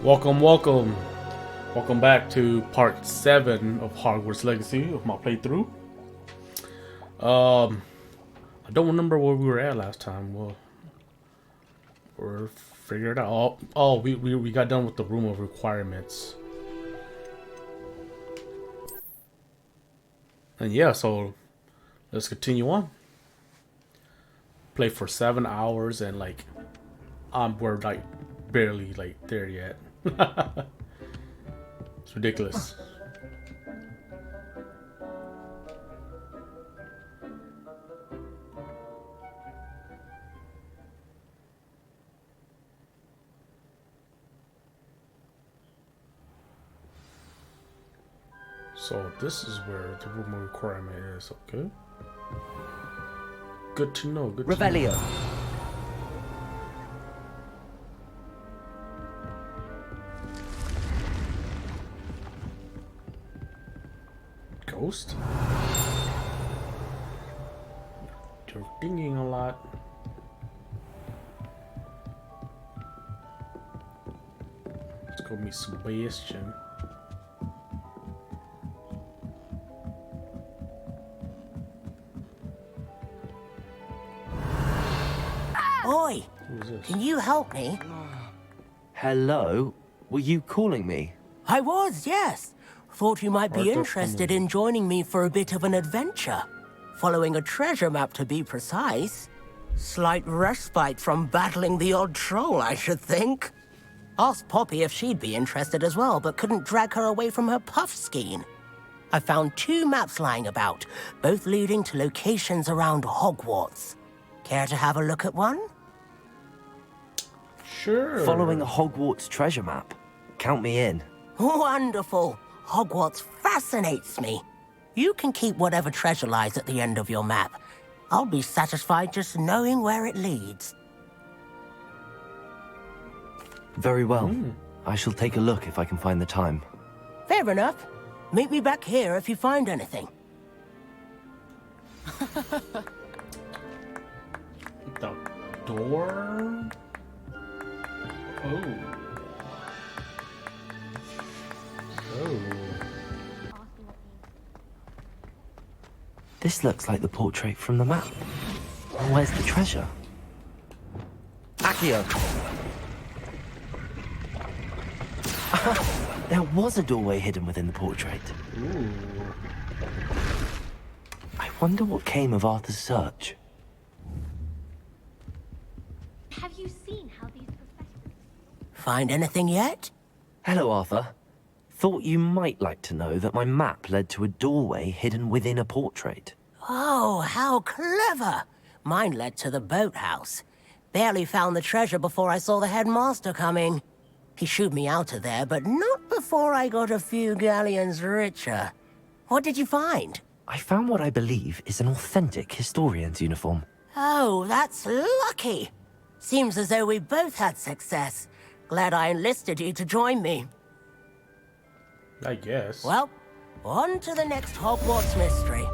Welcome back to part 7 of Hogwarts Legacy of my playthrough. I don't remember where we were at last time. Well, we're figuring it out. We got done with the room of requirements. And yeah, so let's continue on. Play for 7 hours and we're like barely there yet. It's ridiculous. So this is where the room of requirement is, okay? Good to know, good to know. Revelio. Ghost? You're dinging a lot. Let's go meet Sebastian. Oi, Who is this? can you help me? Hello? Were you calling me? I was, yes. Thought you might be Arthur interested Cummings. in joining me for a bit of an adventure. Following a treasure map, to be precise. Slight respite from battling the odd troll, I should think. Asked Poppy if she'd be interested as well, but couldn't drag her away from her puff skein. I found 2 maps lying about, both leading to locations around Hogwarts. Care to have a look at one? Sure. Following a Hogwarts treasure map. Count me in. Wonderful. Hogwarts fascinates me. You can keep whatever treasure lies at the end of your map. I'll be satisfied just knowing where it leads. Very well. I shall take a look if I can find the time. Fair enough. Meet me back here if you find anything. The door? Oh. Oh. This looks like the portrait from the map. Where's the treasure? Accio! There was a doorway hidden within the portrait. Ooh. I wonder what came of Arthur's search. Have you seen how these professionals... Find anything yet? Hello, Arthur. Thought you might like to know that my map led to a doorway hidden within a portrait. Oh, how clever. Mine led to the boathouse. Barely found the treasure before I saw the headmaster coming. He shooed me out of there, but not before I got a few galleons richer. What did you find? I found what I believe is an authentic historian's uniform. Oh, that's lucky. Seems as though we both had success. Glad I enlisted you to join me. I guess. Well, on to the next Hogwarts mystery.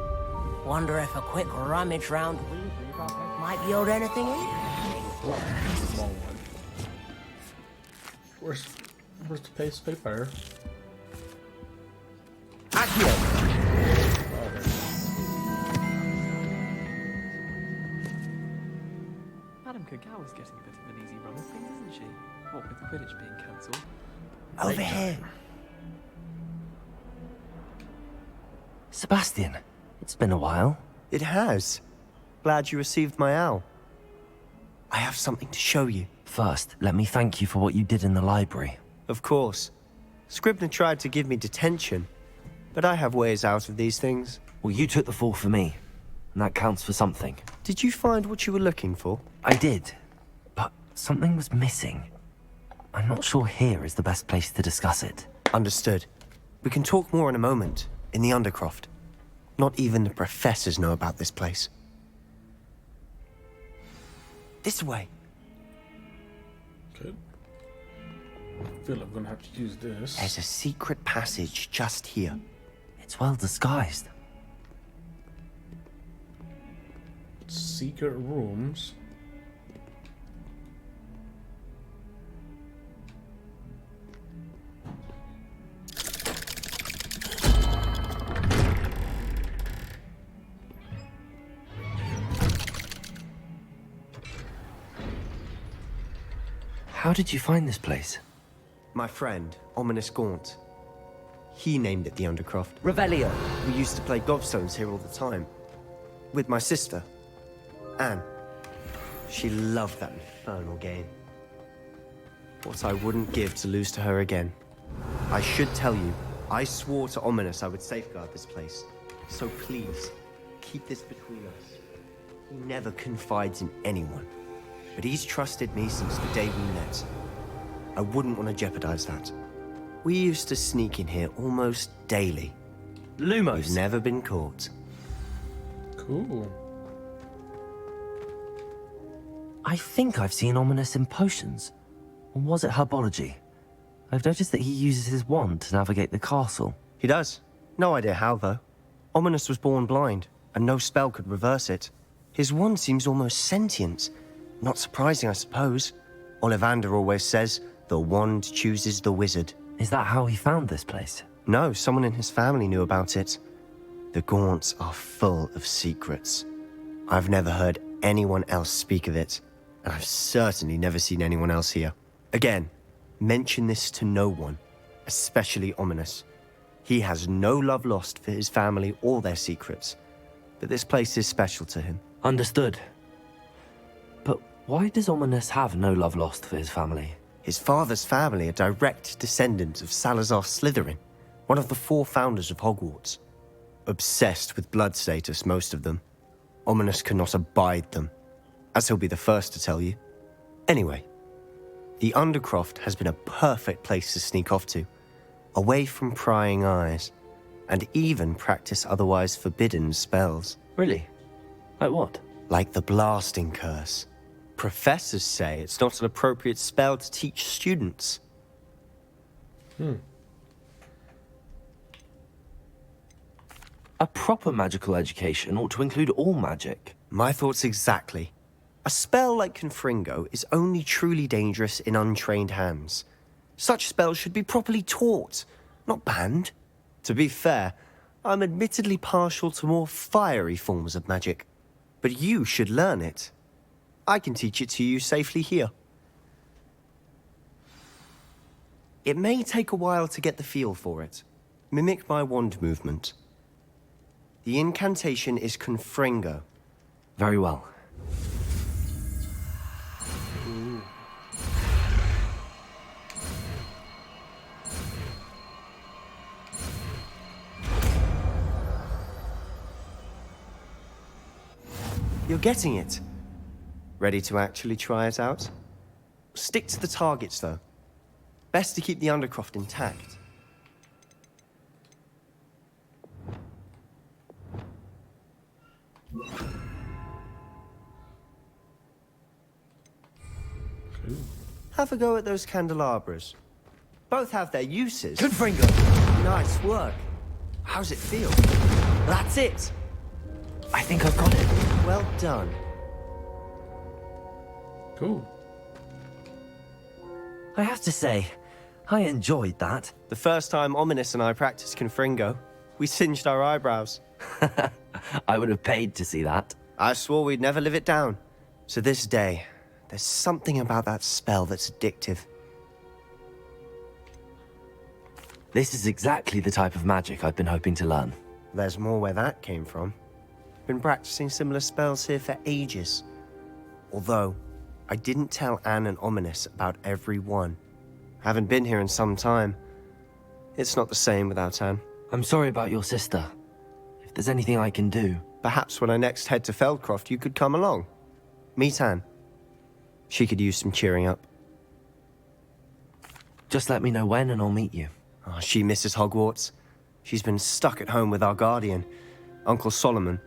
Wonder if a quick rummage round Weasley's office might yield anything interesting. Small one. Where's the paper? Accio! Oh, there. Madame Kagawa's getting a bit of an easy run of things, isn't she? What with Quidditch being cancelled. Over here. Sebastian, it's been a while. It has. Glad you received my owl. I have something to show you. First, let me thank you for what you did in the library. Of course. Scribner tried to give me detention, but I have ways out of these things. Well, you took the fall for me, and that counts for something. Did you find what you were looking for? I did, but something was missing. I'm not sure here is the best place to discuss it. Understood. We can talk more in a moment, in the Undercroft. Not even the professors know about this place. This way. Okay. I feel I'm gonna have to use this. There's a secret passage just here. It's well disguised. Secret rooms. How did you find this place? My friend, Ominous Gaunt. He named it the Undercroft. Revelio. We used to play gobstones here all the time. With my sister, Anne. She loved that infernal game. What I wouldn't give to lose to her again. I should tell you, I swore to Ominous I would safeguard this place. So please, keep this between us. He never confides in anyone. But he's trusted me since the day we met. I wouldn't want to jeopardize that. We used to sneak in here almost daily. Lumos. We've never been caught. Cool. I think I've seen Ominous in potions. Or was it herbology? I've noticed that he uses his wand to navigate the castle. He does. No idea how, though. Ominous was born blind, and no spell could reverse it. His wand seems almost sentient. Not surprising, I suppose. Ollivander always says, the wand chooses the wizard. Is that how he found this place? No, someone in his family knew about it. The Gaunts are full of secrets. I've never heard anyone else speak of it, and I've certainly never seen anyone else here. Again, mention this to no one, especially Ominous. He has no love lost for his family or their secrets, but this place is special to him. Understood. But why does Ominous have no love lost for his family? His father's family are direct descendants of Salazar Slytherin, one of the 4 founders of Hogwarts. Obsessed with blood status, most of them. Ominous cannot abide them, as he'll be the first to tell you. Anyway, the Undercroft has been a perfect place to sneak off to, away from prying eyes, and even practice otherwise forbidden spells. Really? Like what? Like the blasting curse. Professors say it's not an appropriate spell to teach students. A proper magical education ought to include all magic. My thoughts exactly. A spell like Confringo is only truly dangerous in untrained hands. Such spells should be properly taught, not banned. To be fair, I'm admittedly partial to more fiery forms of magic. But you should learn it. I can teach it to you safely here. It may take a while to get the feel for it. Mimic my wand movement. The incantation is Confringo. Very well. You're getting it. Ready to actually try it out? Stick to the targets, though. Best to keep the Undercroft intact. Have a go at those candelabras. Both have their uses. Confringo! Nice work. How's it feel? That's it! I think I've got it. Well done. Cool. I have to say, I enjoyed that. The first time Ominous and I practiced Confringo, we singed our eyebrows. I would have paid to see that. I swore we'd never live it down. To this day, there's something about that spell that's addictive. This is exactly the type of magic I've been hoping to learn. There's more where that came from. Been practicing similar spells here for ages. Although, I didn't tell Anne and Ominous about every one. Haven't been here in some time. It's not the same without Anne. I'm sorry about your sister. If there's anything I can do... Perhaps when I next head to Feldcroft, you could come along. Meet Anne. She could use some cheering up. Just let me know when and I'll meet you. Oh, she misses Hogwarts. She's been stuck at home with our guardian, Uncle Solomon.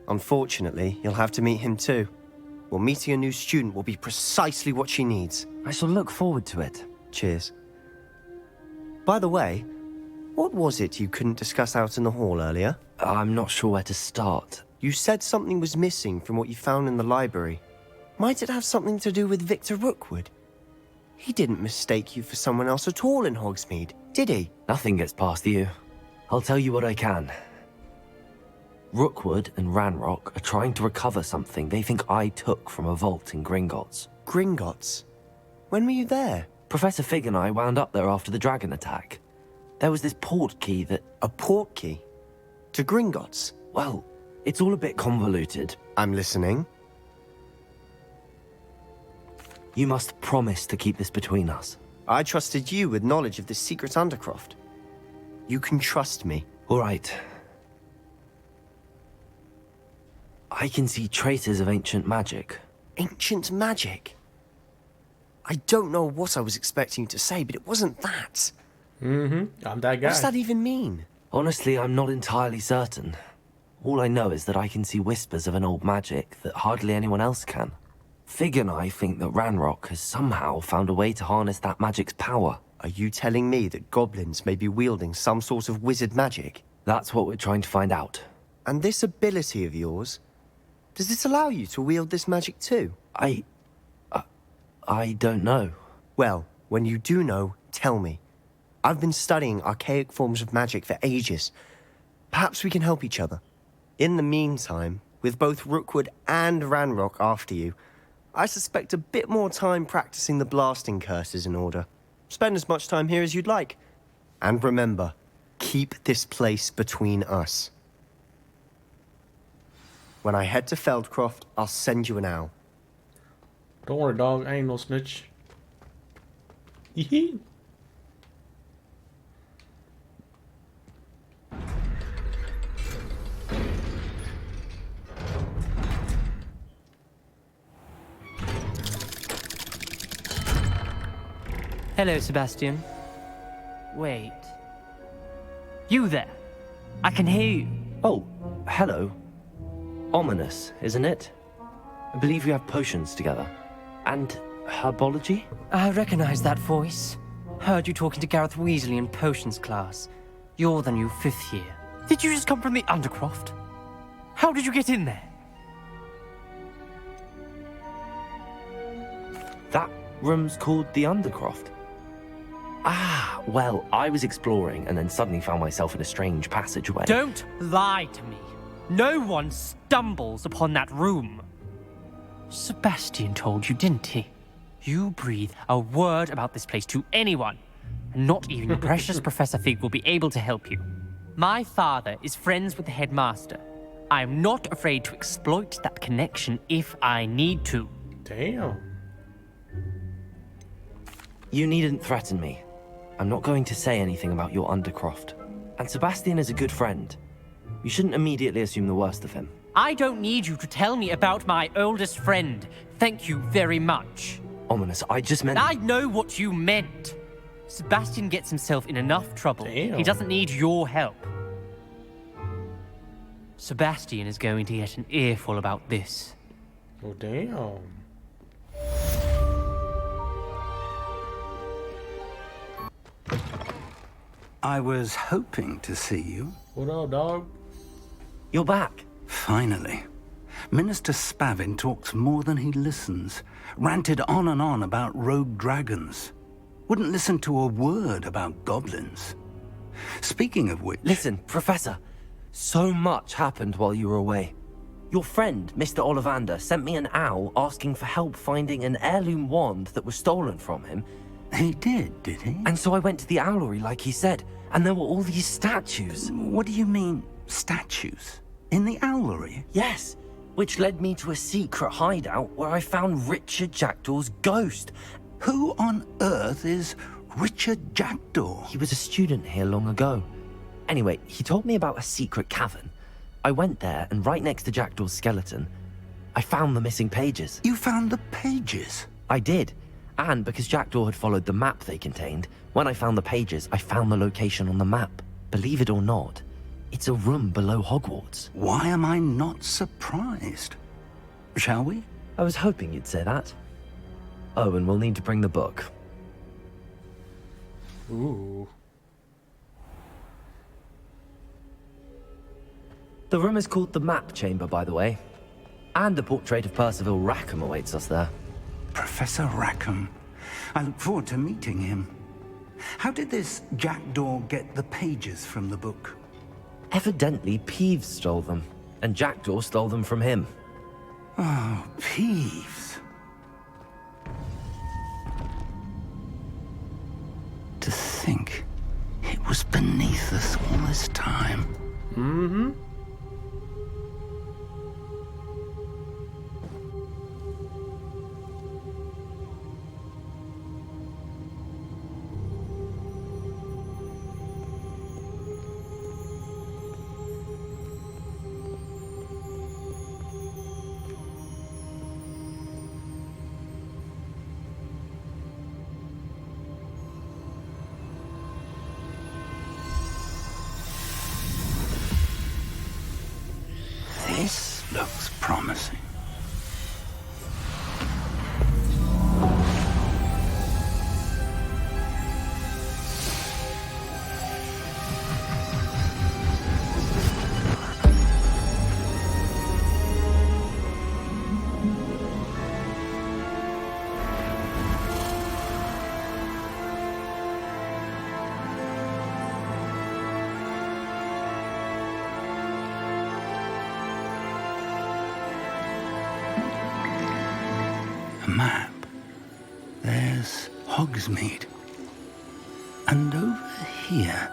Unfortunately, you'll have to meet him too. Well, meeting a new student will be precisely what she needs. I shall look forward to it. Cheers. By the way, what was it you couldn't discuss out in the hall earlier? I'm not sure where to start. You said something was missing from what you found in the library. Might it have something to do with Victor Rookwood? He didn't mistake you for someone else at all in Hogsmeade, did he? Nothing gets past you. I'll tell you what I can. Rookwood and Ranrock are trying to recover something they think I took from a vault in Gringotts. Gringotts? When were you there? Professor Fig and I wound up there after the dragon attack. There was this port key that... A port key? To Gringotts? Well, it's all a bit convoluted. I'm listening. You must promise to keep this between us. I trusted you with knowledge of this secret undercroft. You can trust me. All right. I can see traces of ancient magic. Ancient magic? I don't know what I was expecting you to say, but it wasn't that. I'm that guy. What does that even mean? Honestly, I'm not entirely certain. All I know is that I can see whispers of an old magic that hardly anyone else can. Fig and I think that Ranrock has somehow found a way to harness that magic's power. Are you telling me that goblins may be wielding some sort of wizard magic? That's what we're trying to find out. And this ability of yours, does it allow you to wield this magic too? I don't know. Well, when you do know, tell me. I've been studying archaic forms of magic for ages. Perhaps we can help each other. In the meantime, with both Rookwood and Ranrock after you, I suspect a bit more time practicing the blasting curse is in order. Spend as much time here as you'd like. And remember, keep this place between us. When I head to Feldcroft, I'll send you an owl. Don't worry, dog. I ain't no snitch. Hee. Hello, Sebastian. Wait. You there? I can hear you. Oh, hello. Ominous, isn't it? I believe we have potions together. And herbology? I recognize that voice. Heard you talking to Gareth Weasley in potions class. You're the new 5th year. Did you just come from the Undercroft? How did you get in there? That room's called the Undercroft. Ah, well, I was exploring and then suddenly found myself in a strange passageway. Don't lie to me. No one stumbles upon that room. Sebastian told you, didn't he? You breathe a word about this place to anyone, and not even your precious Professor Fig will be able to help you. My father is friends with the headmaster. I am not afraid to exploit that connection if I need to. Damn. You needn't threaten me. I'm not going to say anything about your Undercroft. And Sebastian is a good friend. You shouldn't immediately assume the worst of him. I don't need you to tell me about my oldest friend. Thank you very much. Ominous, I just meant... I know what you meant. Sebastian gets himself in enough trouble. Damn. He doesn't need your help. Sebastian is going to get an earful about this. Oh, damn. I was hoping to see you. What up, dog? You're back. Finally. Minister Spavin talks more than he listens. Ranted on and on about rogue dragons. Wouldn't listen to a word about goblins. Speaking of which... Listen, Professor. So much happened while you were away. Your friend, Mr. Ollivander, sent me an owl asking for help finding an heirloom wand that was stolen from him. He did he? And so I went to the owlery like he said, and there were all these statues. What do you mean, statues? In the owlery? Yes, which led me to a secret hideout where I found Richard Jackdaw's ghost. Who on earth is Richard Jackdaw? He was a student here long ago. Anyway, he told me about a secret cavern. I went there, and right next to Jackdaw's skeleton, I found the missing pages. You found the pages? I did. And because Jackdaw had followed the map they contained, when I found the pages, I found the location on the map. Believe it or not, it's a room below Hogwarts. Why am I not surprised? Shall we? I was hoping you'd say that. Oh, and we'll need to bring the book. Ooh. The room is called the Map Chamber, by the way. And a portrait of Percival Rackham awaits us there. Professor Rackham. I look forward to meeting him. How did this Jackdaw get the pages from the book? Evidently, Peeves stole them, and Jackdaw stole them from him. Oh, Peeves. think it was beneath us all this time? Mm-hmm. This looks promising. A map. There's Hogsmeade. And over here,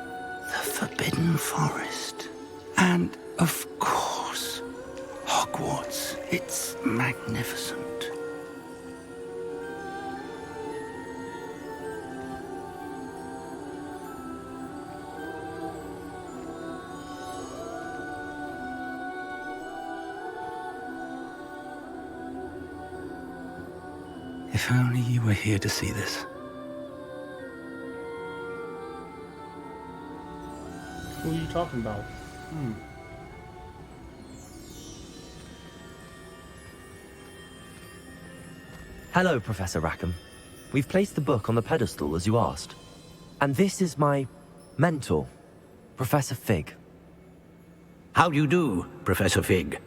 the Forbidden Forest. And, of course, Hogwarts. It's magnificent. If only you were here to see this. Who are you talking about? Hello, Professor Rackham. We've placed the book on the pedestal as you asked. And this is my mentor, Professor Fig. How do you do, Professor Fig?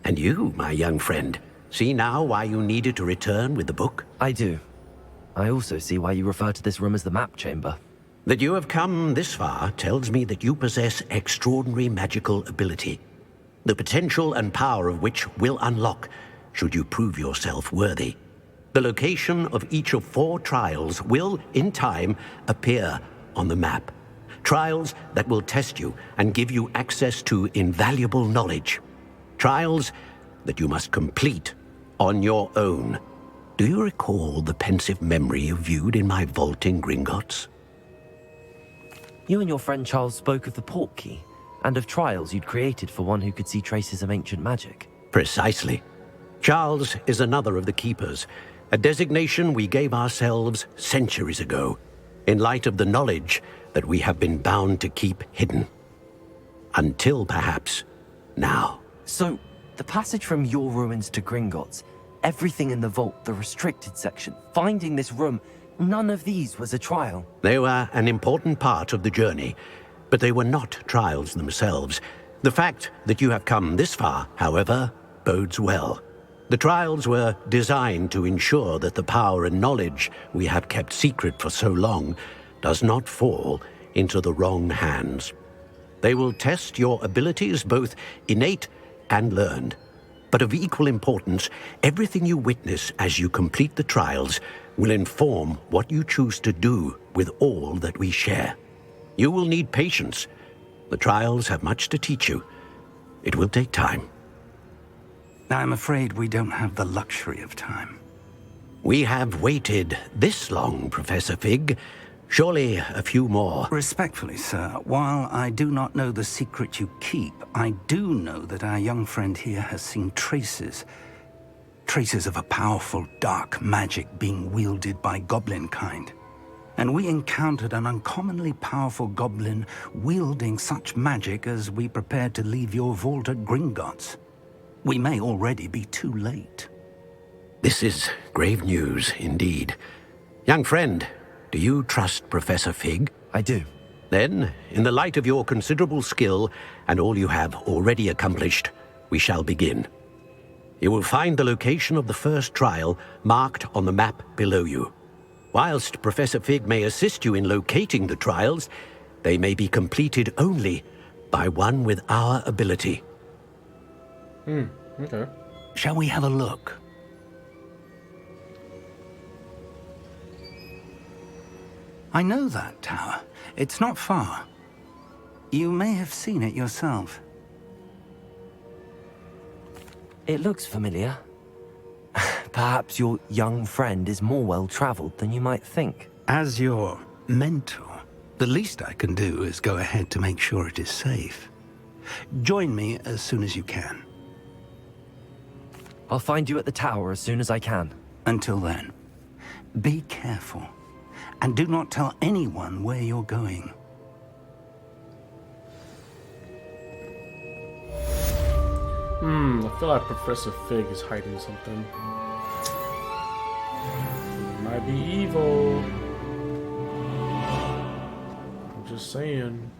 And you, my young friend, see now why you needed to return with the book? I do. I also see why you refer to this room as the map chamber. That you have come this far tells me that you possess extraordinary magical ability, the potential and power of which will unlock should you prove yourself worthy. The location of each of 4 trials will, in time, appear on the map. Trials that will test you and give you access to invaluable knowledge. Trials that you must complete on your own. Do you recall the pensive memory you viewed in my vault in Gringotts? You and your friend Charles spoke of the portkey and of trials you'd created for one who could see traces of ancient magic. Precisely. Charles is another of the keepers, a designation we gave ourselves centuries ago, in light of the knowledge that we have been bound to keep hidden. Until perhaps now. So, the passage from your ruins to Gringotts, everything in the vault, the restricted section, finding this room, none of these was a trial. They were an important part of the journey, but they were not trials themselves. The fact that you have come this far, however, bodes well. The trials were designed to ensure that the power and knowledge we have kept secret for so long does not fall into the wrong hands. They will test your abilities, both innate and learned. But of equal importance, everything you witness as you complete the trials will inform what you choose to do with all that we share. You will need patience. The trials have much to teach you. It will take time. I'm afraid we don't have the luxury of time. We have waited this long, Professor Fig. Surely a few more. Respectfully, sir, while I do not know the secret you keep, I do know that our young friend here has seen traces of a powerful dark magic being wielded by goblin kind. And we encountered an uncommonly powerful goblin wielding such magic as we prepared to leave your vault at Gringotts. We may already be too late. This is grave news indeed. Young friend, do you trust Professor Fig? I do. Then, in the light of your considerable skill and all you have already accomplished, we shall begin. You will find the location of the first trial marked on the map below you. Whilst Professor Fig may assist you in locating the trials, they may be completed only by one with our ability. Okay. Shall we have a look? I know that tower. It's not far. You may have seen it yourself. It looks familiar. Perhaps your young friend is more well-traveled than you might think. As your mentor, the least I can do is go ahead to make sure it is safe. Join me as soon as you can. I'll find you at the tower as soon as I can. Until then, be careful. And do not tell anyone where you're going. I feel like Professor Fig is hiding something. It might be evil. I'm just saying.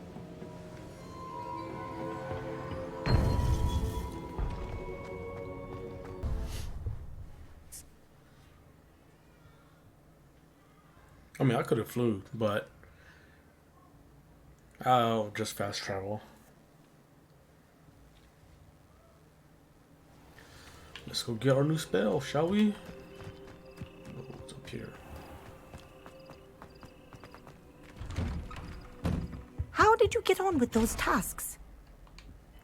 I mean, I could have flew, but I'll just fast travel. Let's go get our new spell, shall we? Oh, what's up here? How did you get on with those tasks?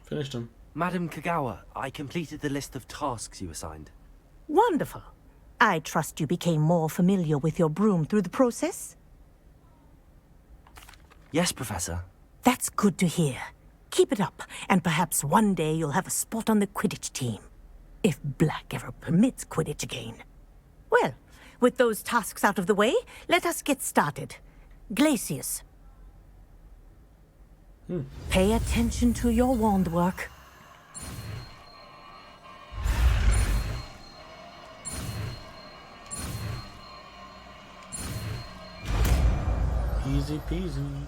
Finished them. Madam Kagawa, I completed the list of tasks you assigned. Wonderful. I trust you became more familiar with your broom through the process? Yes, Professor. That's good to hear. Keep it up, and perhaps one day you'll have a spot on the Quidditch team. If Black ever permits Quidditch again. Well, with those tasks out of the way, let us get started. Glacius. Pay attention to your wand work. Easy peasy.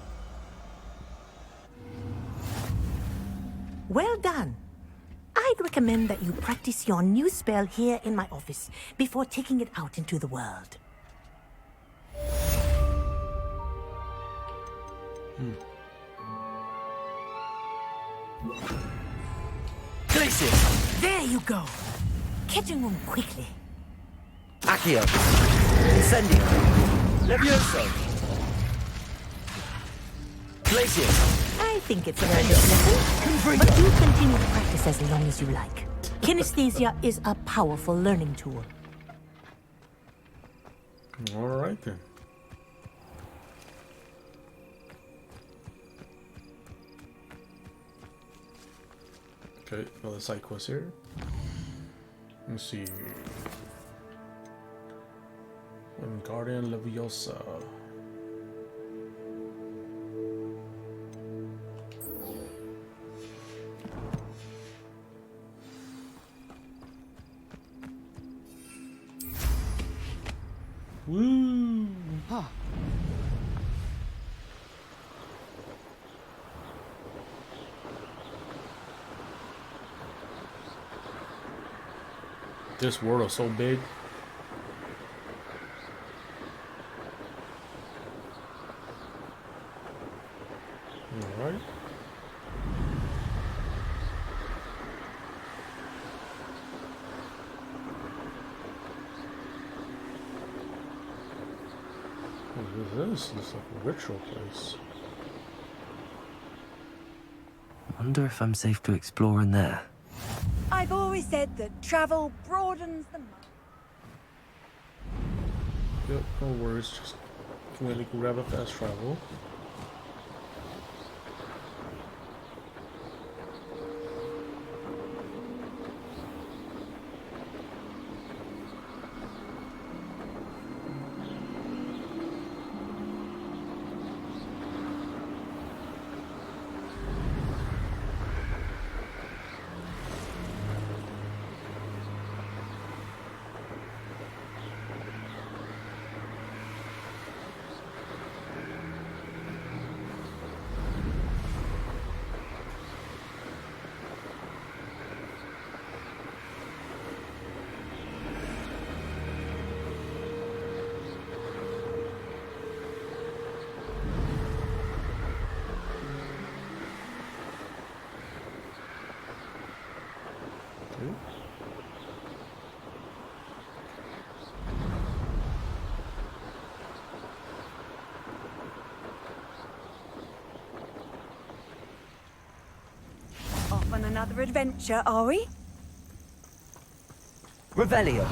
Well done. I'd recommend that you practice your new spell here in my office before taking it out into the world. Glacius! There you go. Catching them quickly. Accio! Incendio! Levioso! Glacius! I think it's a learner's lesson, but you continue to practice as long as you like. Kinesthesia is a powerful learning tool. All right then. Okay, another side quest here. Let's see. Guardian Leviosa. Woo! Huh. This world is so big. All right. What is this? It's like a ritual place. Wonder if I'm safe to explore in there. I've always said that travel broadens the mind. Yep, no worries. Just quickly grab a fast travel. on another adventure, are we? Revelio.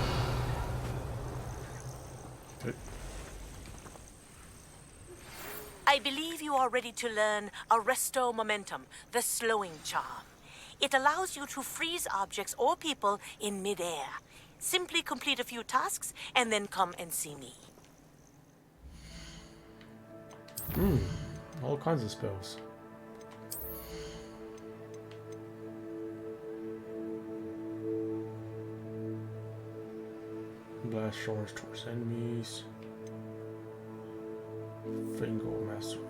I believe you are ready to learn Arresto Momentum, the slowing charm. It allows you to freeze objects or people in midair. Simply complete a few tasks and then come and see me. All kinds of spells. Blast shards towards enemies. Fingal mastery.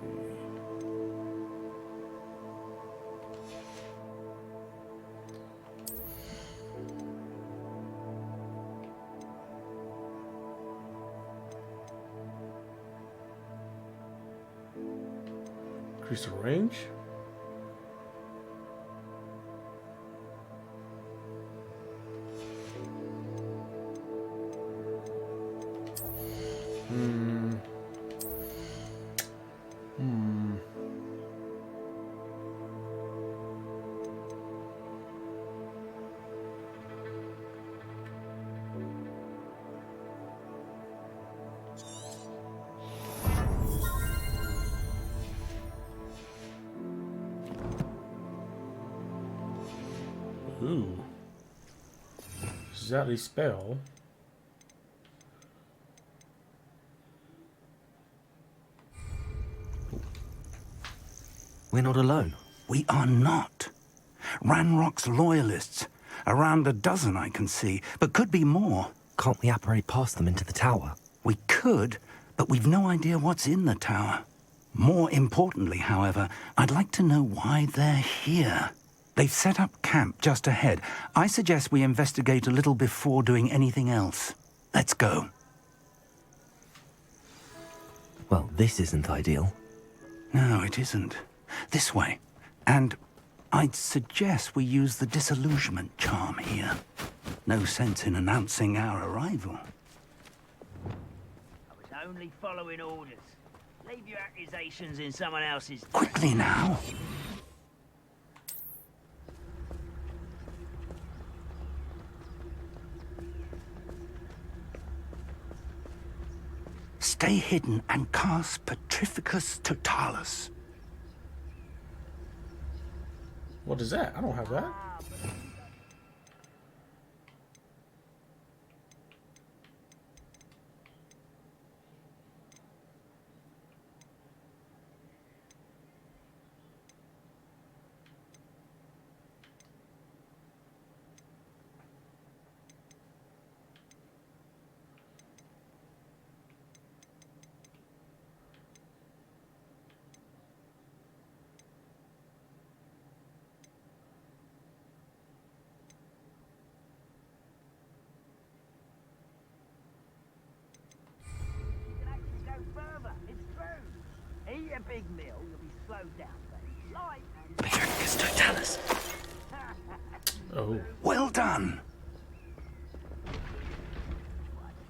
Increase the range. Ooh. Is that a spell? We're not alone. We are not. Ranrock's loyalists. Around a dozen I can see, but could be more. Can't we apparate past them into the tower? We could, but we've no idea what's in the tower. More importantly, however, I'd like to know why they're here. They've set up camp just ahead. I suggest we investigate a little before doing anything else. Let's go. Well, this isn't ideal. No, it isn't. This way. And I'd suggest we use the disillusionment charm here. No sense in announcing our arrival. I was only following orders. Leave your accusations in someone else's... Quickly now. Stay hidden and cast Petrificus Totalis. What is that? I don't have that. Eat a big meal, you'll be slowed down. Light and... Petrificus Totalis. Oh. Well done. This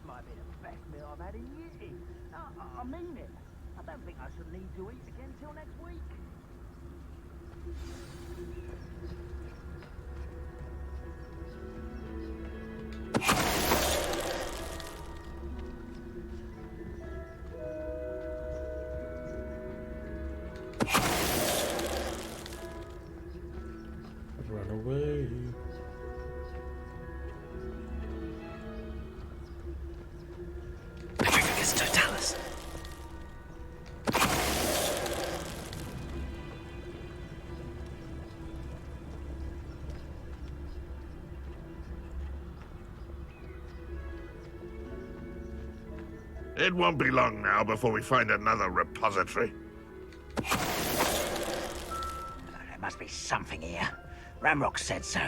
might be the best meal I've had in years. I mean it. I don't think I should need to eat again till next week. Run away. Petrificus Totalis. It won't be long now before we find another repository. There must be something here. Ramrock said so.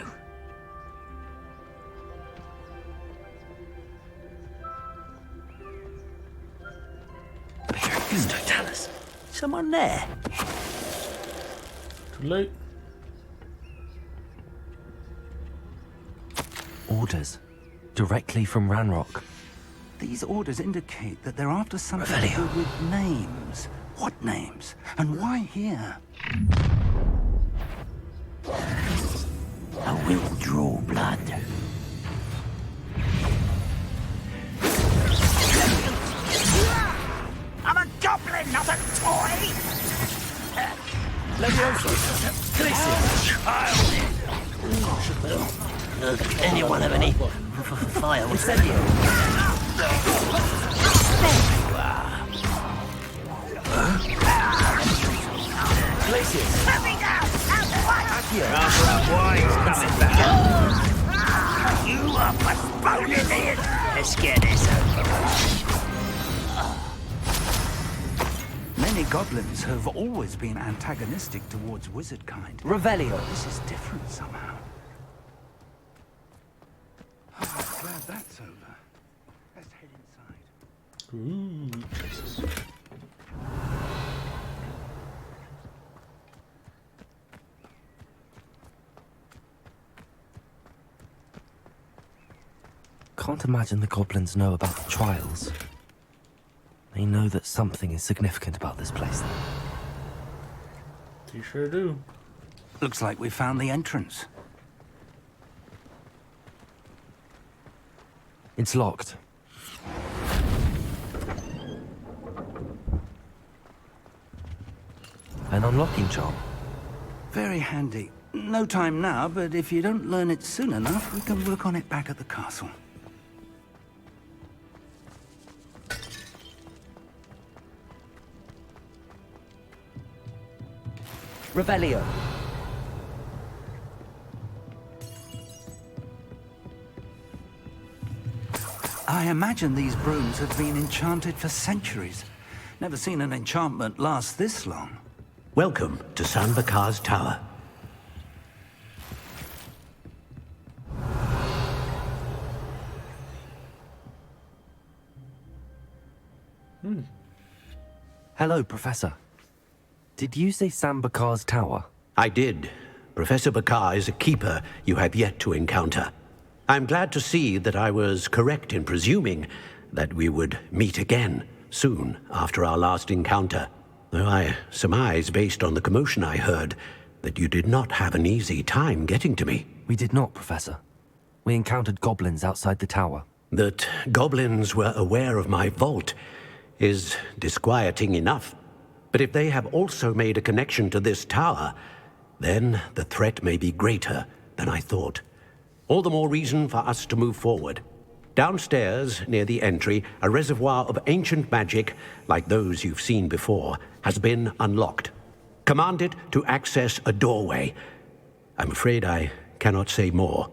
Petrificus Totalis. Someone there? Too late. Orders. Directly from Ranrock. These orders indicate that they're after something to Revelio. do with names. What names? And why here? will draw blood. I'm a goblin, not a toy! Anyone have any fire? What's that here? Glacius! Let me down! Coming back! You are postponing it! Let's get this over. Many goblins have always been antagonistic towards wizard kind. Revelio. This is different somehow. Oh, glad that's over. Let's head inside. Ooh, Jesus. Can't imagine the goblins know about the trials. They know that something is significant about this place. You sure do. Looks like we found the entrance. It's locked. An unlocking charm. Very handy. No time now, but if you don't learn it soon enough, we can work on it back at the castle. Revelio. I imagine these brooms have been enchanted for centuries. Never seen an enchantment last this long. Welcome to San Bakar's Tower. Hello, Professor. Did you say Sam Bakar's tower? I did. Professor Bakar is a keeper you have yet to encounter. I'm glad to see that I was correct in presuming that we would meet again soon after our last encounter. Though I surmise, based on the commotion I heard, that you did not have an easy time getting to me. We did not, Professor. We encountered goblins outside the tower. That goblins were aware of my vault is disquieting enough. But if they have also made a connection to this tower, then the threat may be greater than I thought. All the more reason for us to move forward. Downstairs, near the entry, a reservoir of ancient magic, like those you've seen before, has been unlocked. Command it to access a doorway. I'm afraid I cannot say more.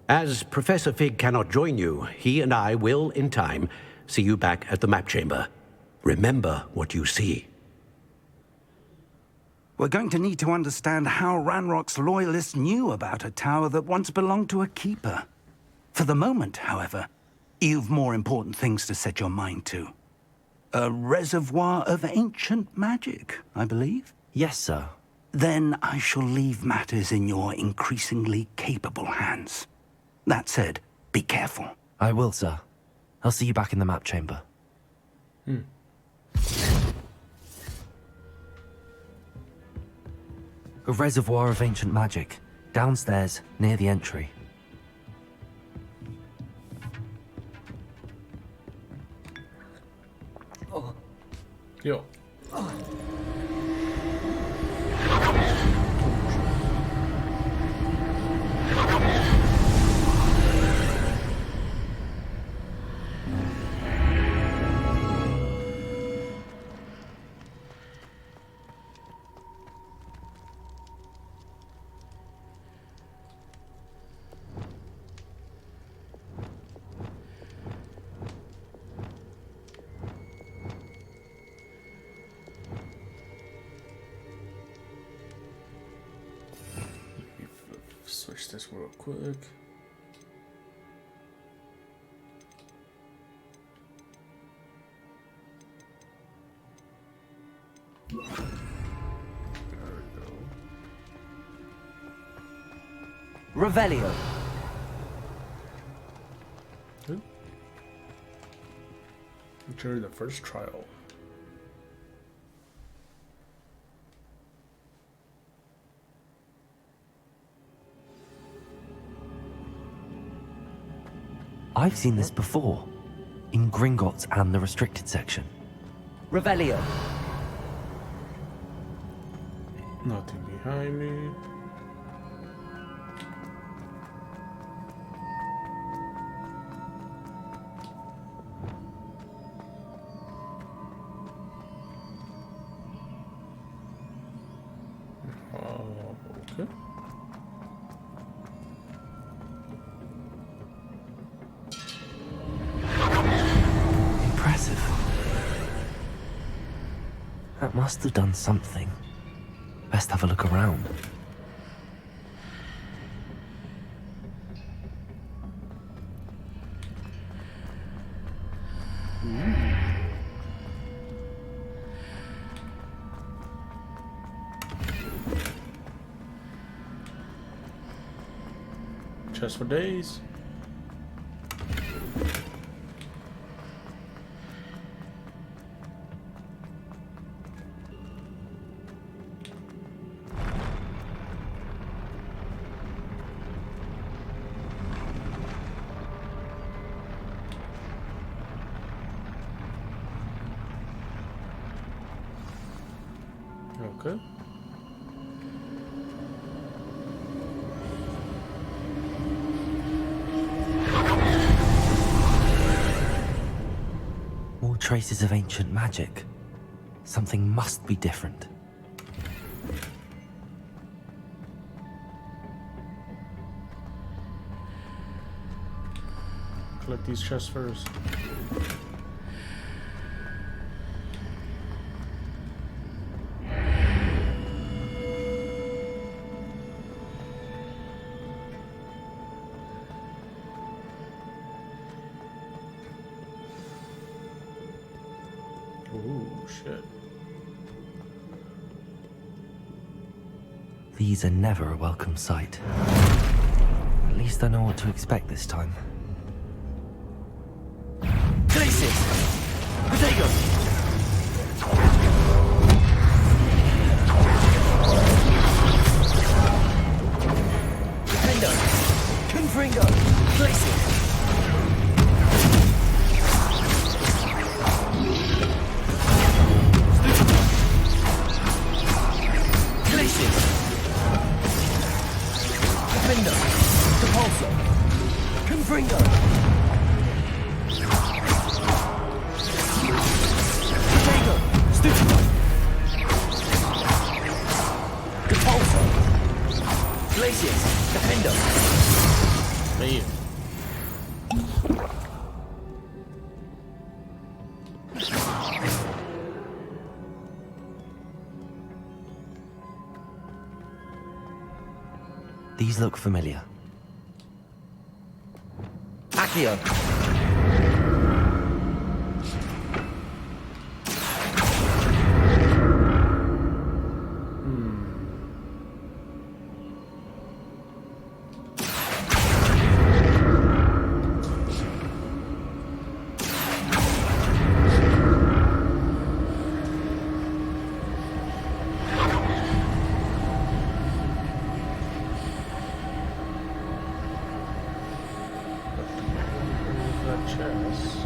As Professor Fig cannot join you, he and I will, in time, see you back at the map chamber. Remember what you see. We're going to need to understand how Ranrock's loyalists knew about a tower that once belonged to a keeper. For the moment, however, you've more important things to set your mind to. A reservoir of ancient magic, I believe? Yes, sir. Then I shall leave matters in your increasingly capable hands. That said, be careful. I will, sir. I'll see you back in the map chamber. A reservoir of ancient magic, downstairs, near the entry. Yo. Switch this real quick. There we go. Revelio. During the first trial. I've seen this before. In Gringotts and the restricted section. Revelio. Nothing behind me. Okay. Impressive. That must have done something. Best have a look around. Just for days. Okay. More traces of ancient magic. Something must be different. Collect these chests first. Ooh, shit. These are never a welcome sight. At least I know what to expect this time. Glacius! Potato! Defender! Confringo! Glacius! Defender! Depulso! Confringo! Potato! Stupefy! Depulso! Glacius! Defender! Man. These look familiar. Accio! That chest.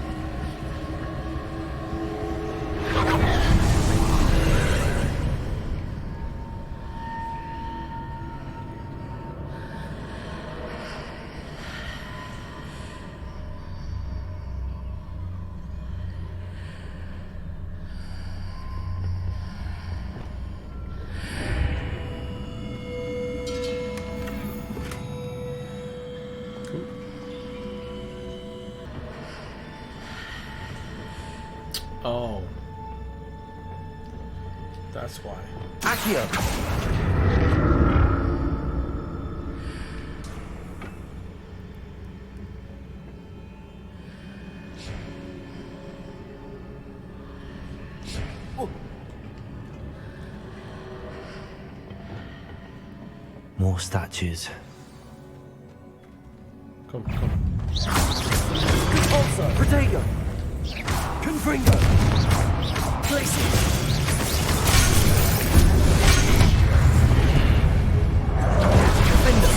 Oh. That's why. Accio! More statues. Come. Also, Protego! Confringo! Glacius! Defender!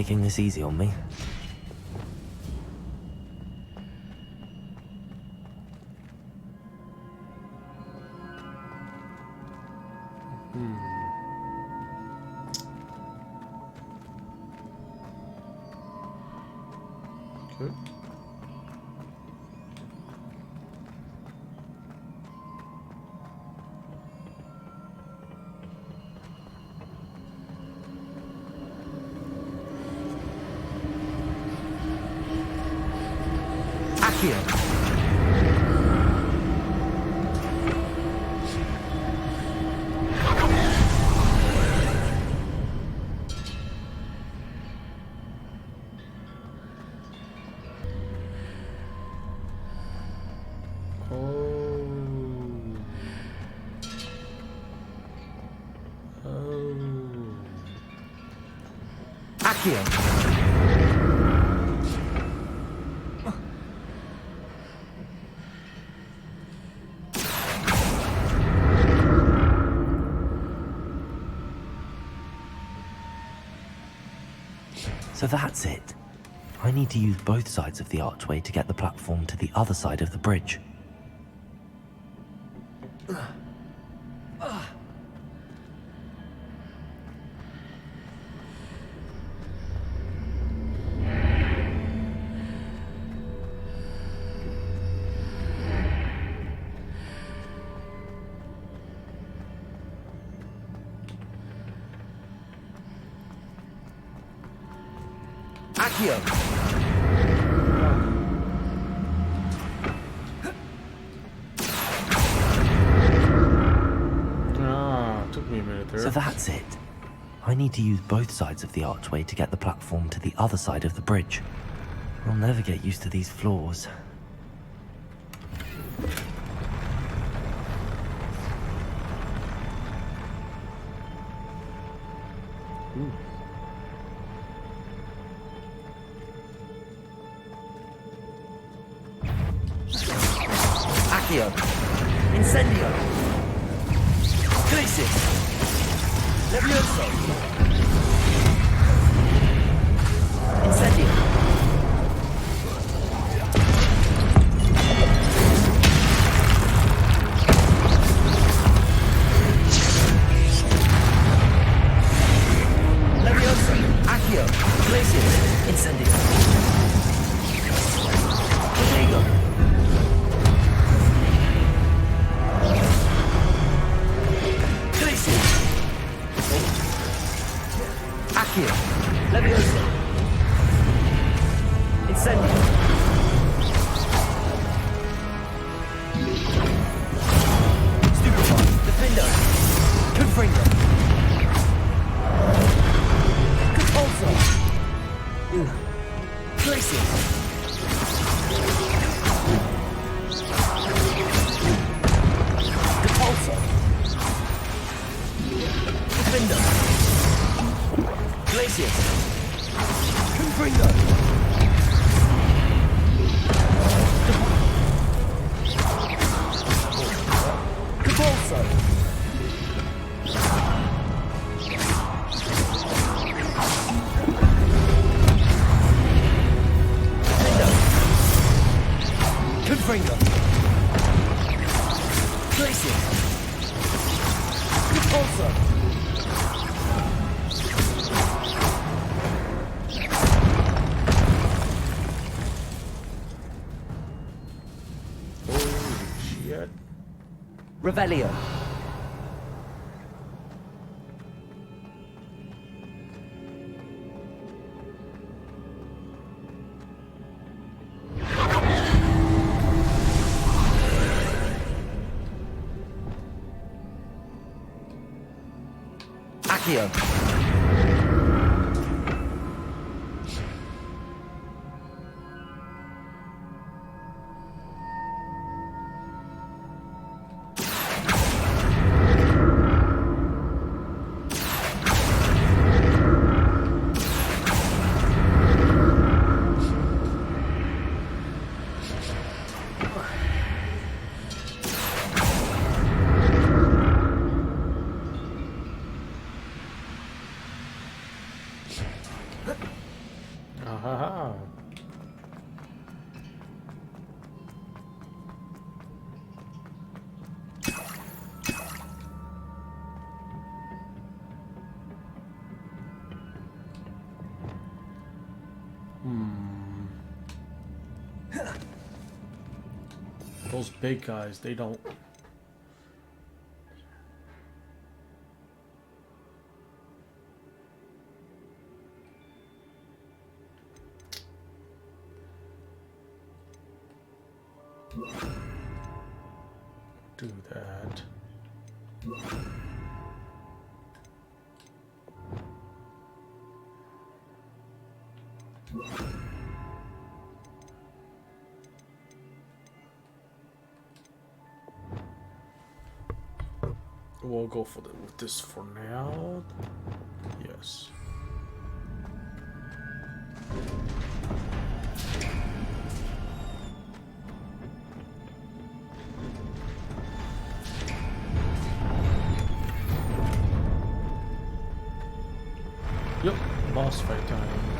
taking this easy on me. Okay. Accio! Accio! So that's it. I need to use both sides of the archway to get the platform to the other side of the bridge. Accio! Took me a minute there. So that's it. I need to use both sides of the archway to get the platform to the other side of the bridge. I'll never get used to these floors. Ooh. Accio! Incendio! Crisis! Levioso! Incendio! Levioso! Accio! Crisis! Incendio! Bodego! Accio! Levioso! Incendio! Stupefy! Defendo! Confringo! Compulso! Glacier! Compulso! Defendo! Glacier! Confringo! Compulso! Defendo! Confringo! Glacier! Compulso! Revelio. Accio. those big guys, they don't. Do that. We'll go for with this for now. Yes. Yep, boss fight time.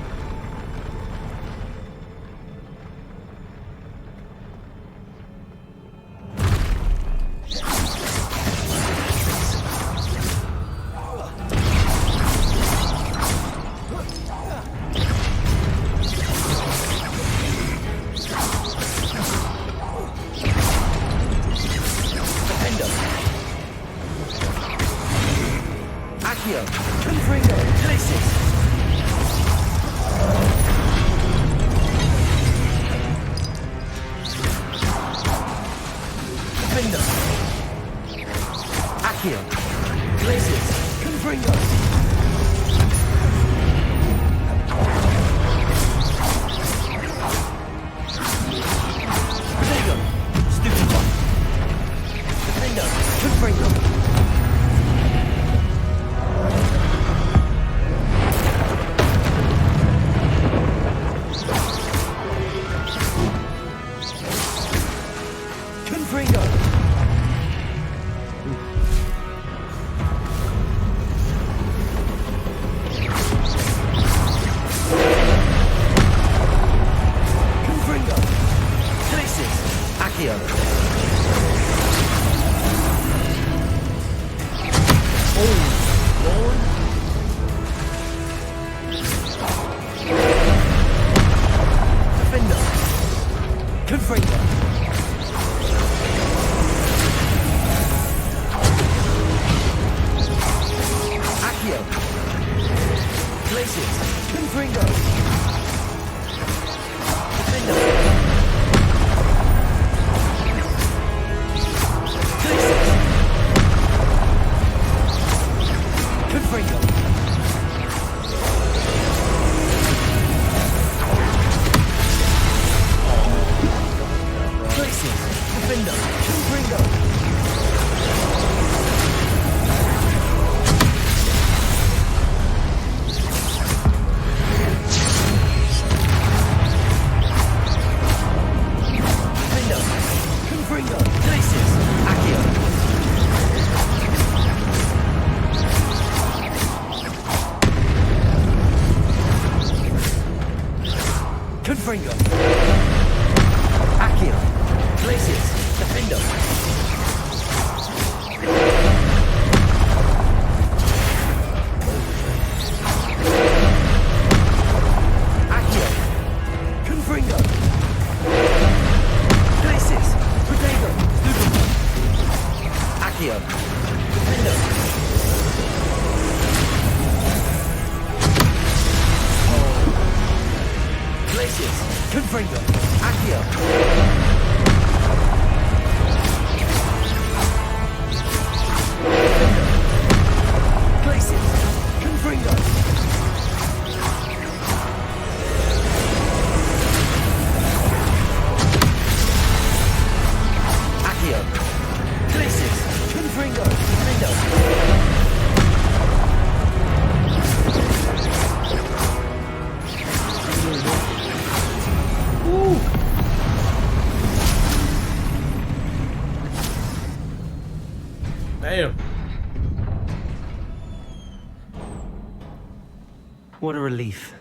What a relief.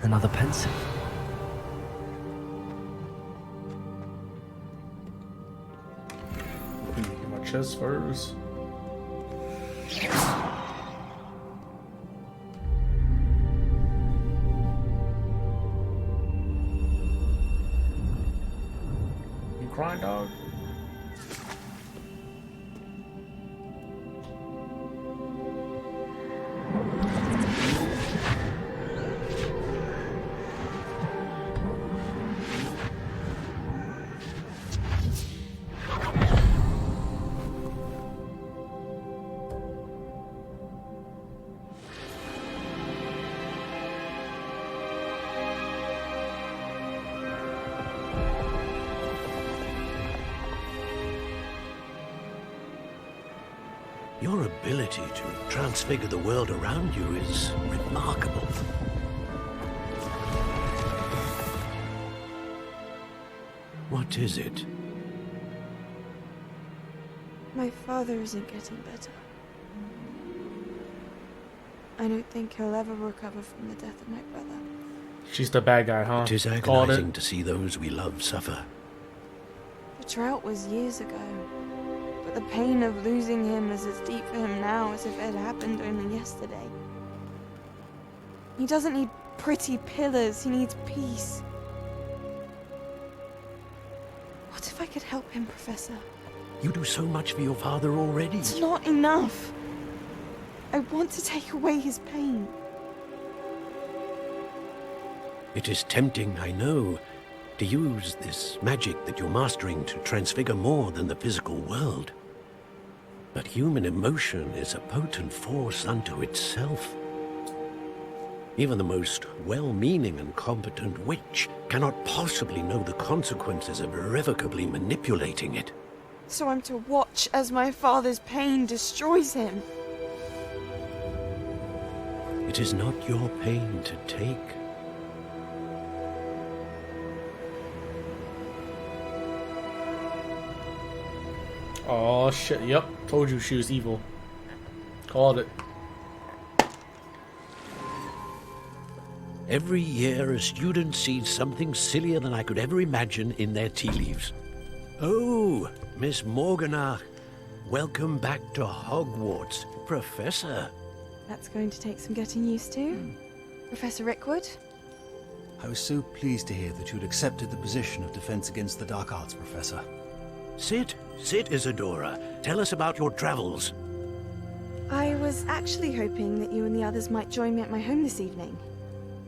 Another pencil. chest first. You crying, dog? Your ability to transfigure the world around you is remarkable. What is it? My father isn't getting better. I don't think he'll ever recover from the death of my brother. She's the bad guy, huh? It is agonizing to see those we love suffer. The drought was years ago, but the pain of losing him is as deep for him now as if it had happened only yesterday. He doesn't need pretty pillars, he needs peace. What if I could help him, Professor? You do so much for your father already. It's not enough. I want to take away his pain. It is tempting, I know, to use this magic that you're mastering to transfigure more than the physical world. But human emotion is a potent force unto itself. Even the most well-meaning and competent witch cannot possibly know the consequences of irrevocably manipulating it. So I'm to watch as my father's pain destroys him. It is not your pain to take. Oh shit, yep. Told you she was evil. Called it. Every year a student sees something sillier than I could ever imagine in their tea leaves. Oh, Miss Morganach, welcome back to Hogwarts, Professor. That's going to take some getting used to. Professor Rickwood? I was so pleased to hear that you'd accepted the position of Defense Against the Dark Arts, Professor. Sit, Isadora. Tell us about your travels. I was actually hoping that you and the others might join me at my home this evening.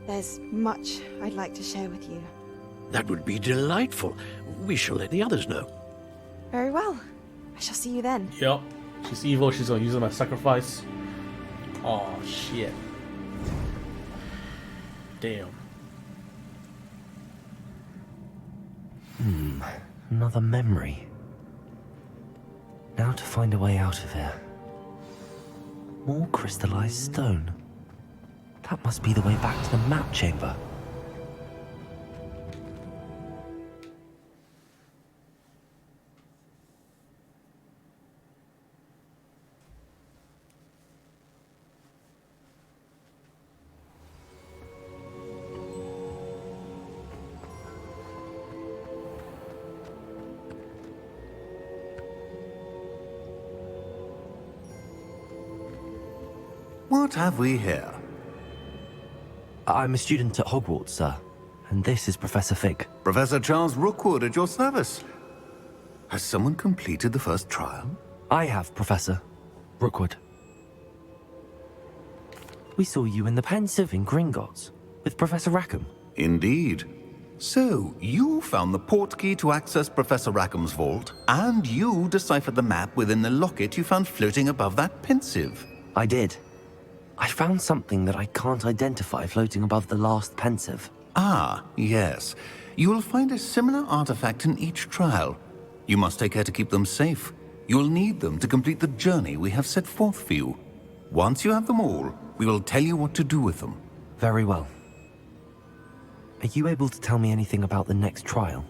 There's much I'd like to share with you. That would be delightful. We shall let the others know. Very well. I shall see you then. Yep. She's evil. She's gonna use them as sacrifice. Oh shit. Damn. Another memory. Now to find a way out of here. More crystallized stone. That must be the way back to the map chamber. What have we here? I'm a student at Hogwarts, sir. And this is Professor Fig. Professor Charles Rookwood at your service. Has someone completed the first trial? I have, Professor Rookwood. We saw you in the Pensive in Gringotts with Professor Rackham. Indeed. So, you found the portkey to access Professor Rackham's vault, and you deciphered the map within the locket you found floating above that Pensive. I did. I found something that I can't identify floating above the last Pensive. Ah, yes. You will find a similar artifact in each trial. You must take care to keep them safe. You will need them to complete the journey we have set forth for you. Once you have them all, we will tell you what to do with them. Very well. Are you able to tell me anything about the next trial?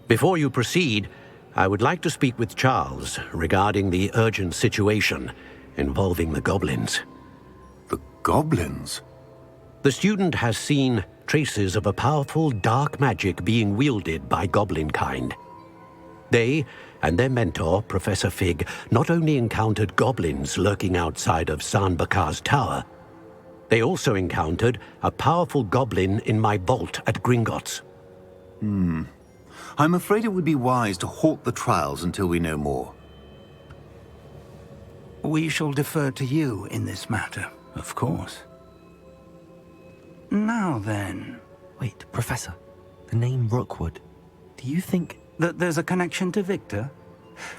Before you proceed, I would like to speak with Charles regarding the urgent situation involving the goblins. The goblins? The student has seen traces of a powerful dark magic being wielded by goblin kind. They, and their mentor, Professor Fig, not only encountered goblins lurking outside of San Bakar's tower, they also encountered a powerful goblin in my vault at Gringotts. I'm afraid it would be wise to halt the trials until we know more. We shall defer to you in this matter, of course. Now then... Wait, Professor. The name Rookwood. Do you think... that there's a connection to Victor?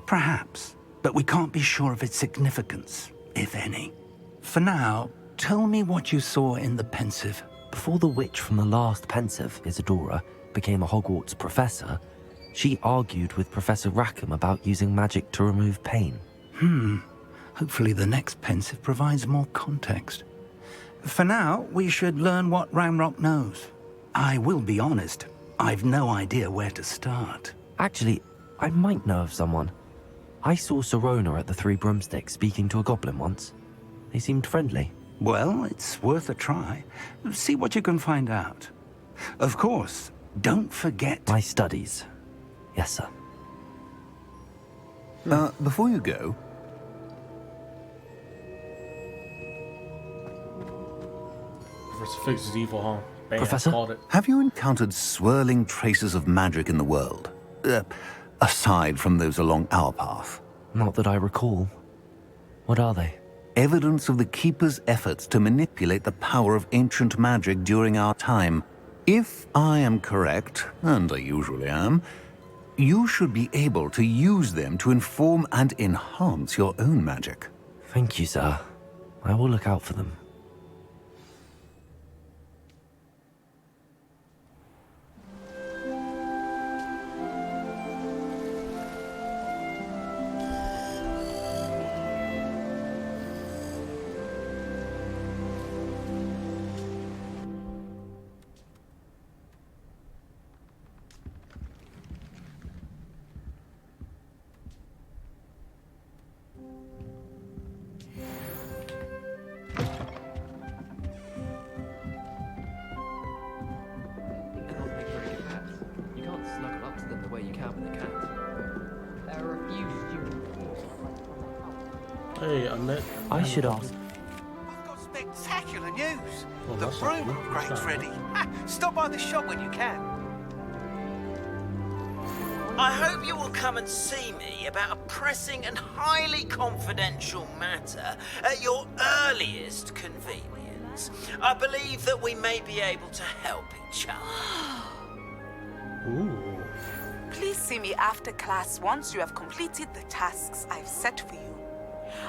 Perhaps, but we can't be sure of its significance, if any. For now, tell me what you saw in the Pensive. Before the witch from the last Pensive, Isadora, became a Hogwarts professor, she argued with Professor Rackham about using magic to remove pain. Hopefully the next Pensive provides more context. For now, we should learn what Ranrock knows. I will be honest, I've no idea where to start. Actually, I might know of someone. I saw Sirona at the Three Broomsticks speaking to a goblin once. They seemed friendly. Well, it's worth a try. See what you can find out. Of course, don't forget... my studies. Yes, sir. Before you go... Professor Fix is evil, huh? Bam, Professor? called it. Have you encountered swirling traces of magic in the world? Aside from those along our path? Not that I recall. What are they? Evidence of the Keeper's efforts to manipulate the power of ancient magic during our time. If I am correct, and I usually am, you should be able to use them to inform and enhance your own magic. Thank you, sir. I will look out for them. They're not make very good pets. You can't snuggle up to them the way you can with a cat. There are a few students. Hey, Annette. I should ask. I've got spectacular news. Well, The that's broom not good. upgrade's What's that? ready. Stop by the shop when you can. I hope you will come and see me about a pressing and highly confidential matter at your earliest convenience. I believe that we may be able to help each other. Ooh. Please see me after class once you have completed the tasks I've set for you.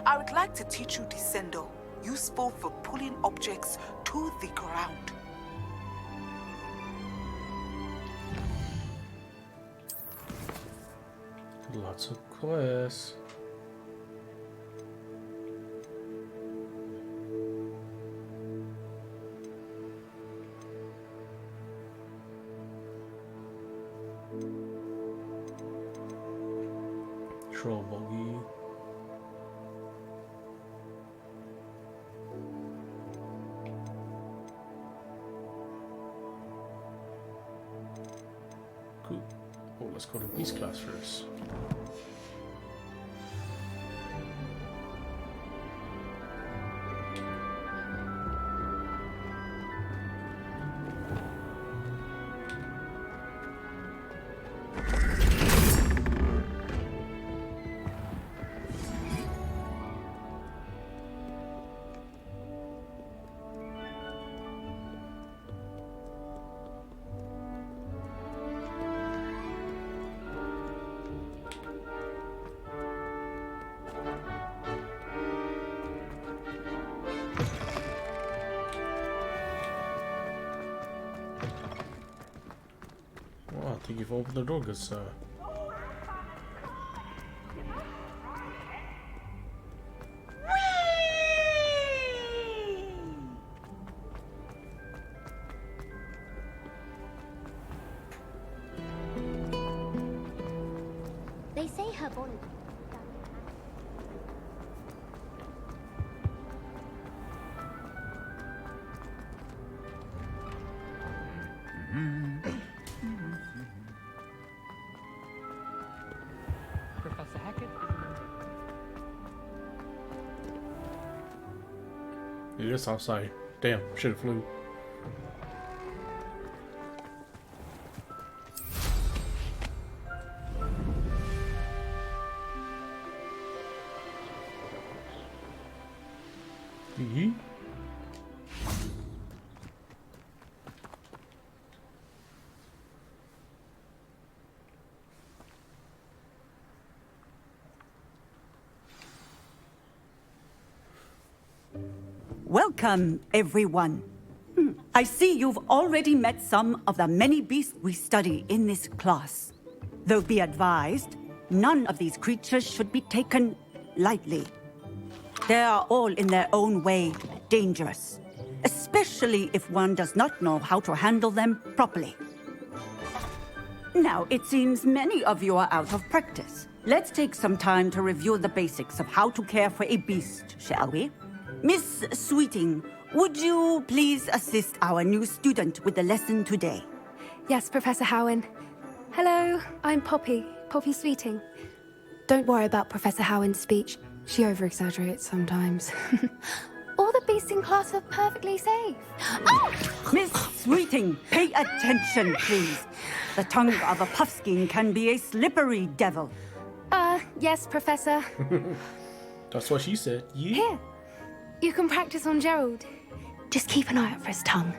I would like to teach you Descendo, useful for pulling objects to the ground. Lots of quests. Troll buggy. Cool. Oh, let's go to Beast class first. Well, I think you've opened the door, good sir. They say her body. It is outside. Damn, should have flew. Mm-hmm. Welcome, everyone. I see you've already met some of the many beasts we study in this class. Though be advised, none of these creatures should be taken lightly. They are all in their own way dangerous, especially if one does not know how to handle them properly. Now, it seems many of you are out of practice. Let's take some time to review the basics of how to care for a beast, shall we? Miss Sweeting, would you please assist our new student with the lesson today? Yes, Professor Howen. Hello, I'm Poppy Sweeting. Don't worry about Professor Howen's speech. She over-exaggerates sometimes. All the beasts in class are perfectly safe. Oh! Miss Sweeting, pay attention, please. The tongue of a puffskein can be a slippery devil. Yes, Professor. That's what she said. Yeah. Here, you can practice on Gerald. Just keep an eye out for his tongue.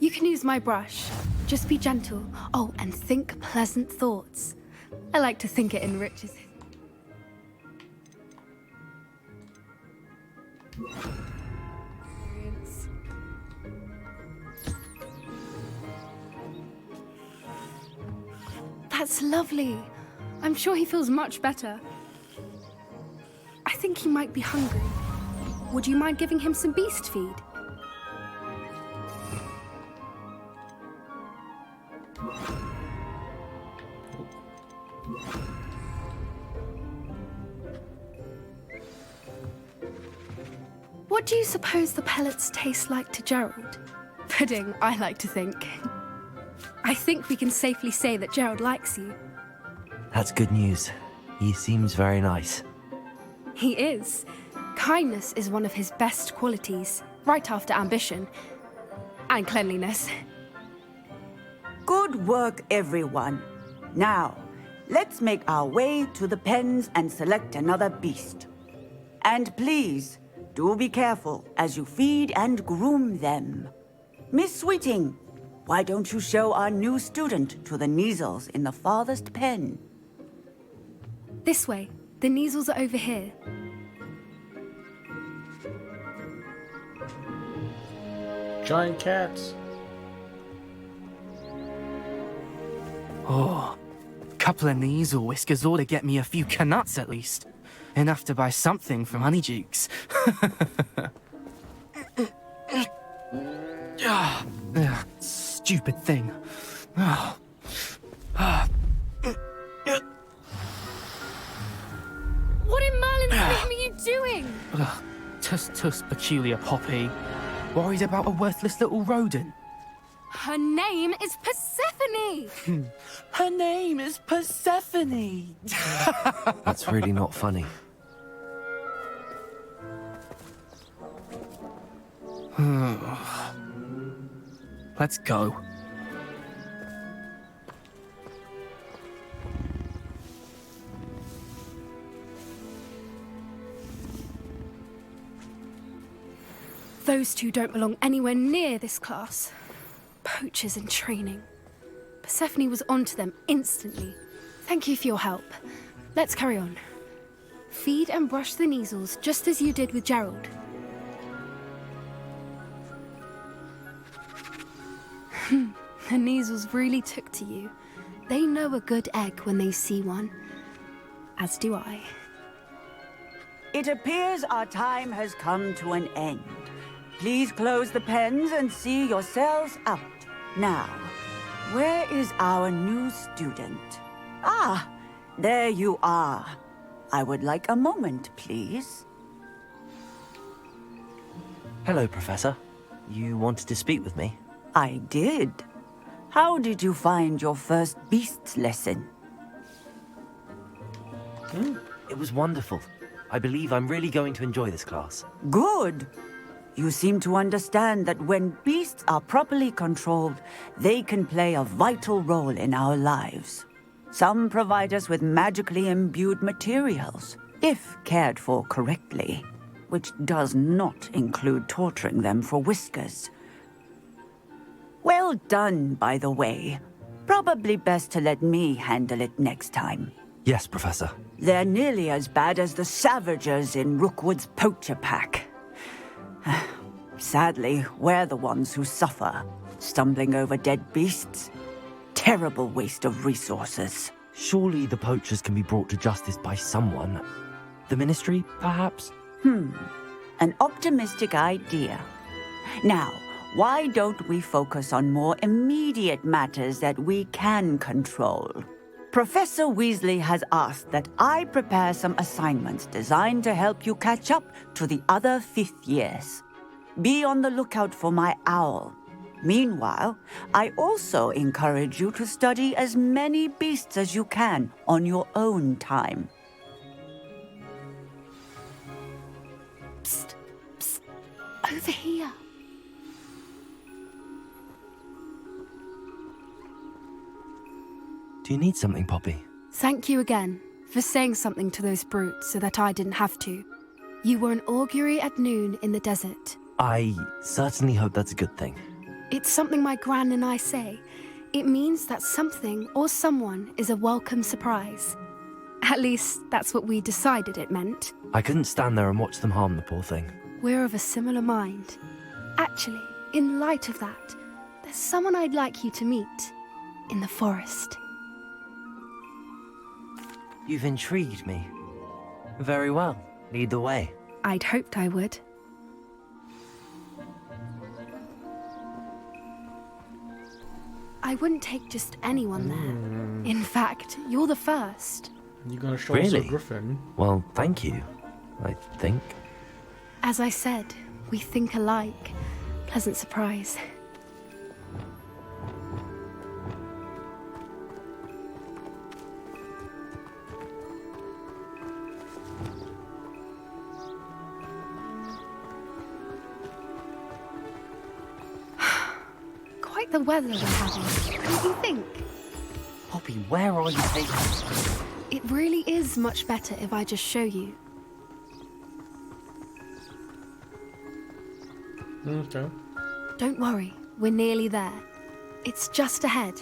You can use my brush. Just be gentle. Oh, and think pleasant thoughts. I like to think it enriches it. That's lovely. I'm sure he feels much better. I think he might be hungry. Would you mind giving him some beast feed? What do you suppose the pellets taste like to Gerald? Pudding, I like to think. I think we can safely say that Gerald likes you. That's good news. He seems very nice. He is. Kindness is one of his best qualities, right after ambition. And cleanliness. Good work, everyone. Now, let's make our way to the pens and select another beast. And please, do be careful as you feed and groom them. Miss Sweeting, why don't you show our new student to the Neasels in the farthest pen? This way. The Neasels are over here. Giant cats. Oh, couple of Neasel whiskers ought to get me a few canuts at least. Enough to buy something from Honeydukes. Stupid thing. What in Merlin's name are you doing? Tuss, peculiar Poppy. Worried about a worthless little rodent. Her name is Persephone! Her name is Persephone! That's really not funny. Let's go. Those two don't belong anywhere near this class. Poachers in training. Persephone was onto them instantly. Thank you for your help. Let's carry on. Feed and brush the Neasels just as you did with Gerald. The Neasels really took to you. They know a good egg when they see one. As do I. It appears our time has come to an end. Please close the pens and see yourselves out. Now, where is our new student? Ah, there you are. I would like a moment, please. Hello, Professor. You wanted to speak with me? I did. How did you find your first beasts lesson? It was wonderful. I believe I'm really going to enjoy this class. Good. You seem to understand that when beasts are properly controlled, they can play a vital role in our lives. Some provide us with magically imbued materials, if cared for correctly, which does not include torturing them for whiskers. Well done, by the way. Probably best to let me handle it next time. Yes, Professor. They're nearly as bad as the Savagers in Rookwood's poacher pack. Sadly, we're the ones who suffer, stumbling over dead beasts. Terrible waste of resources. Surely the poachers can be brought to justice by someone. The Ministry, perhaps? An optimistic idea. Now, why don't we focus on more immediate matters that we can control? Professor Weasley has asked that I prepare some assignments designed to help you catch up to the other 5th years. Be on the lookout for my owl. Meanwhile, I also encourage you to study as many beasts as you can on your own time. Psst, psst, over here. Do you need something, Poppy? Thank you again for saying something to those brutes so that I didn't have to. You were an augury at noon in the desert. I certainly hope that's a good thing. It's something my gran and I say. It means that something or someone is a welcome surprise. At least, that's what we decided it meant. I couldn't stand there and watch them harm the poor thing. We're of a similar mind. Actually, in light of that, there's someone I'd like you to meet. In the forest. You've intrigued me. Very well. Lead the way. I'd hoped I would. I wouldn't take just anyone there. In fact, you're the first. You gonna show us a griffin? Well, thank you, I think. As I said, we think alike. Pleasant surprise. Quite the weather we're having, don't you think? Poppy, where are you taking us? It really is much better if I just show you. Okay. Don't worry, we're nearly there. It's just ahead.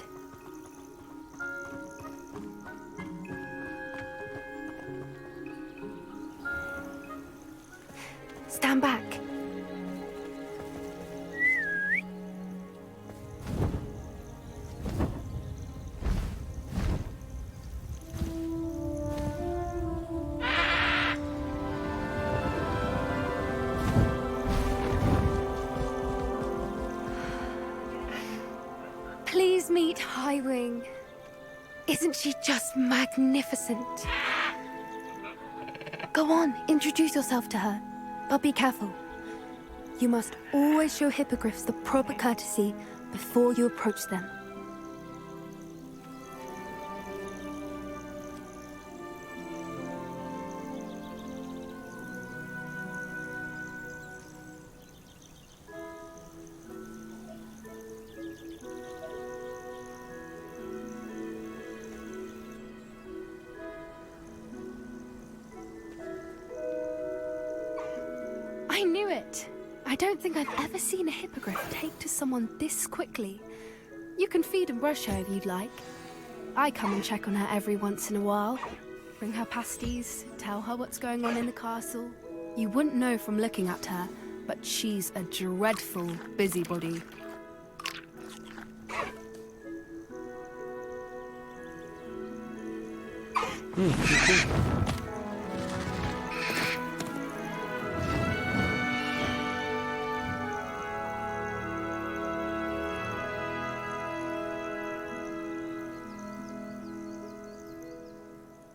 Stand back. Please meet Highwing. Isn't she just magnificent? Go on, introduce yourself to her. But be careful. You must always show hippogriffs the proper courtesy before you approach them. I knew it! I don't think I've ever seen a hippogriff take to someone this quickly. You can feed and brush her if you'd like. I come and check on her every once in a while. Bring her pasties, tell her what's going on in the castle. You wouldn't know from looking at her, but she's a dreadful busybody.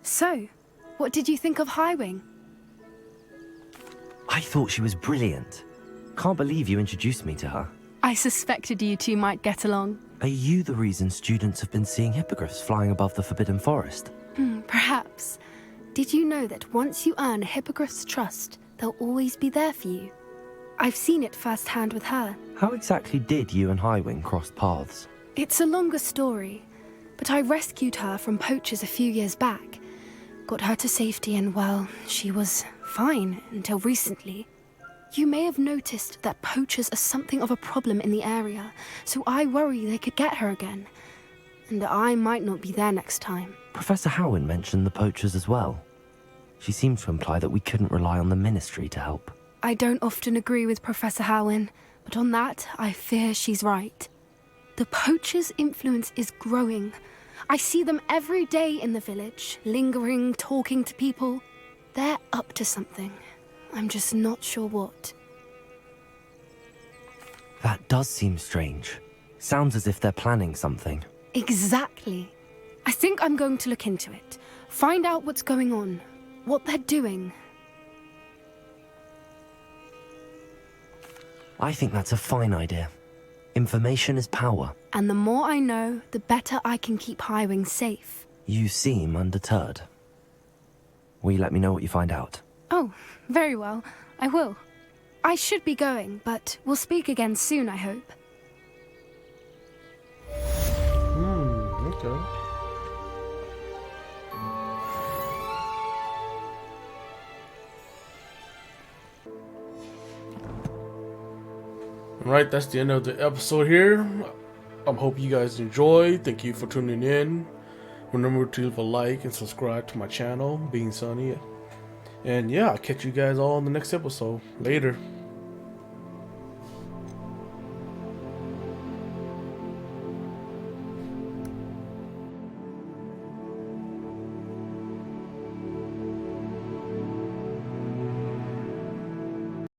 So, what did you think of Highwing? I thought she was brilliant. Can't believe you introduced me to her. I suspected you two might get along. Are you the reason students have been seeing hippogriffs flying above the Forbidden Forest? Perhaps. Did you know that once you earn a Hippogriff's trust, they'll always be there for you? I've seen it firsthand with her. How exactly did you and Highwing cross paths? It's a longer story, but I rescued her from poachers a few years back. Got her to safety and, well, she was fine until recently. You may have noticed that poachers are something of a problem in the area, so I worry they could get her again. And I might not be there next time. Professor Howin mentioned the poachers as well. She seemed to imply that we couldn't rely on the Ministry to help. I don't often agree with Professor Howin, but on that, I fear she's right. The poachers' influence is growing. I see them every day in the village, lingering, talking to people. They're up to something. I'm just not sure what. That does seem strange. Sounds as if they're planning something. Exactly. I think I'm going to look into it. Find out what's going on, what they're doing. I think that's a fine idea. Information is power. And the more I know, the better I can keep Highwing safe. You seem undeterred. Will you let me know what you find out? Oh, very well. I will. I should be going, but we'll speak again soon, I hope. Okay. Alright, that's the end of the episode here. I hope you guys enjoyed. Thank you for tuning in. Remember to leave a like and subscribe to my channel, Being Sunny. And yeah, I'll catch you guys all in the next episode. Later.